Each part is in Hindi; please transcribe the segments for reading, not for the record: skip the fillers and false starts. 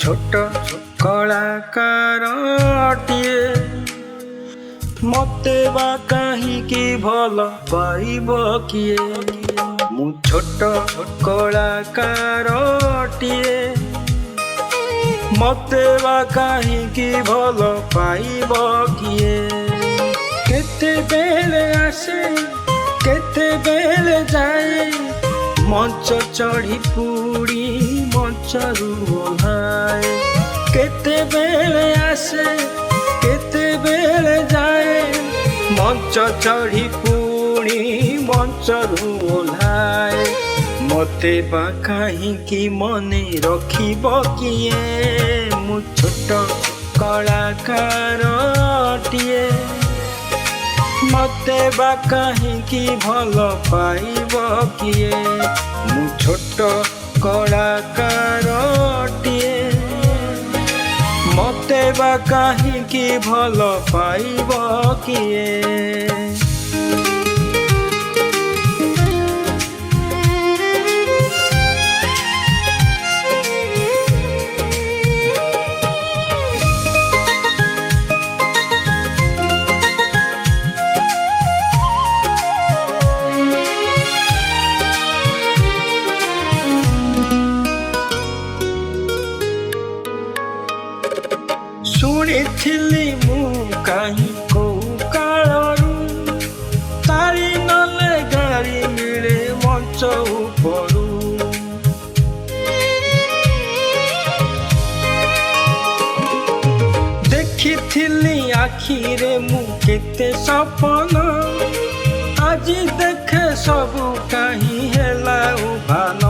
छोट कलाकारटिए मते बा काहींकि भल पाइब किए मु छोट कलाकारटिए मते बा काहींकि भल पाइब किए केते बेले आसे केते बेले जाए मंच चढ़ी पूरी मंचरू ओह्लाए केते बेले आसे केते बेले जाए मंच चढ़ी पूरी मंचरू ओह्लाए मते बा काहींकि मने रखिब किए मु छोट कलाकारटिए मते बा काहींकि भल पाइब किए मु छोट कलाकारटिए मते बा काहींकि भल पाइब किए शुणिथिली मु काहीं को कालरू तारी नले गाड़ी मिले मंच उपरू देखिथिली आखिरे मु केते सपन आजी देखे सबु काहीं हेला उभान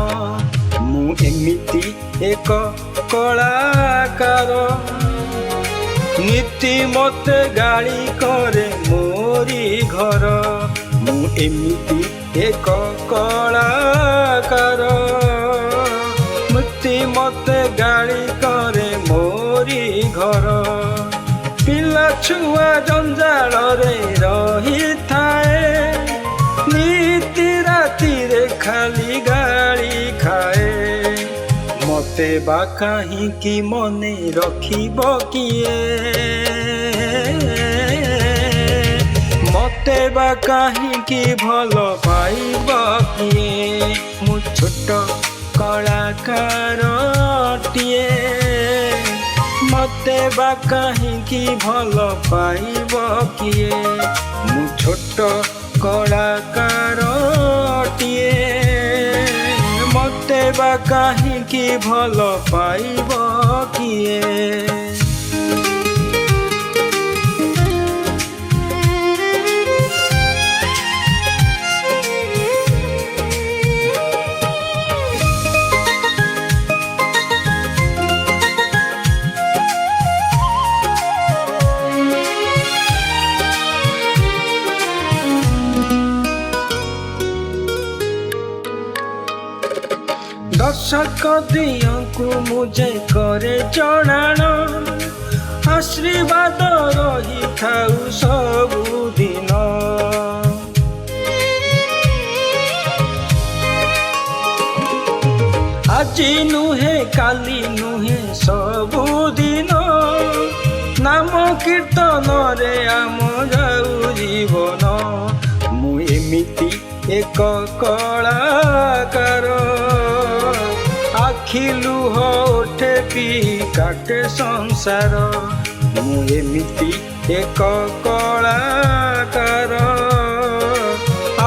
मु एमिति एक कलाकार नीति मते गाड़ी करे मोरी घर मु एमिति एक कलाकार नीति मते गाड़ी करे मोरी घर पिला छुआ जंजाल रे रही थाए नीति राति रे खाली गाड़ी खाए मते बा काहींकि मने रखिब किए मते बा काहींकि भल पाइब किए मु छोट कलाकारटिए मते बा काहींकि भल पाइब किए मु छोट कलाकारटिए मते बा काहींकि भल पाइब किए दर्शक दियंकु मुझे करे जणाण आशीर्वाद रही थाउ सबुदिन আজি नुहे काली नुहे सबुदिन नाम कीर्तन रे आम जाऊ जीवन मु एमिति एक कलाकार आखि लुह उठे पी काटे संसार मु एमिति एक कलाकार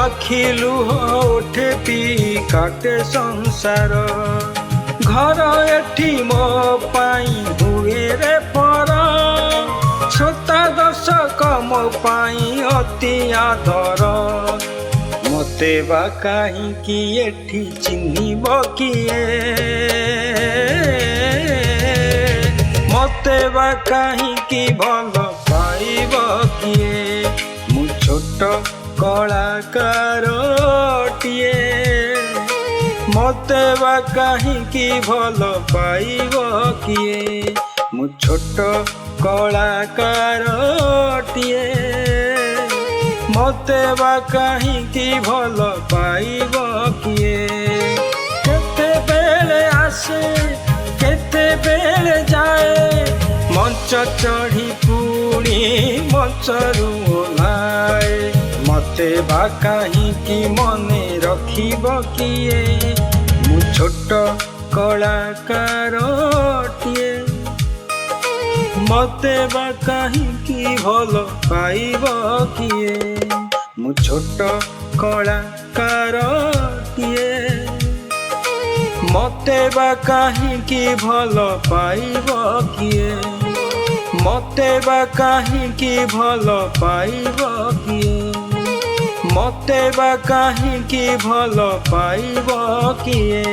आखि लुह उठे पी काटे संसार घर एठी मो पाई हुए रे पर श्रोता दर्शक मो पाई अति आदर मते बा काहींकि एठी चिन्हिब किए मते बा काहींकि भल पाइब किए मु छोट कलाकारटिए मते बा काहींकि भल पाइब किए मु छोट कलाकारटिए मते बा काहींकि भल पाइब किए केते बेले आसे केते बेले ମଞ୍ଚ ଚଢ଼ି ପୁଣି ମଞ୍ଚରୁ ଓହ୍ଲାଏ। ମତେ ବା କାହିଁକି ମନେ ରଖିବ କିଏ, ମୁଁ ଛୋଟ କଳାକାରଟିଏ। ମତେ ବା କାହିଁକି ଭଲ ପାଇବ କିଏ, ମୁଁ ଛୋଟ କଳାକାରଟିଏ। ମତେ ବା କାହିଁକି ଭଲ ପାଇବ କିଏ, ମତେ ବା କାହିଁକି ଭଲ ପାଇବ କିଏ, ମତେ ବା କାହିଁକି ଭଲ ପାଇବ କିଏ।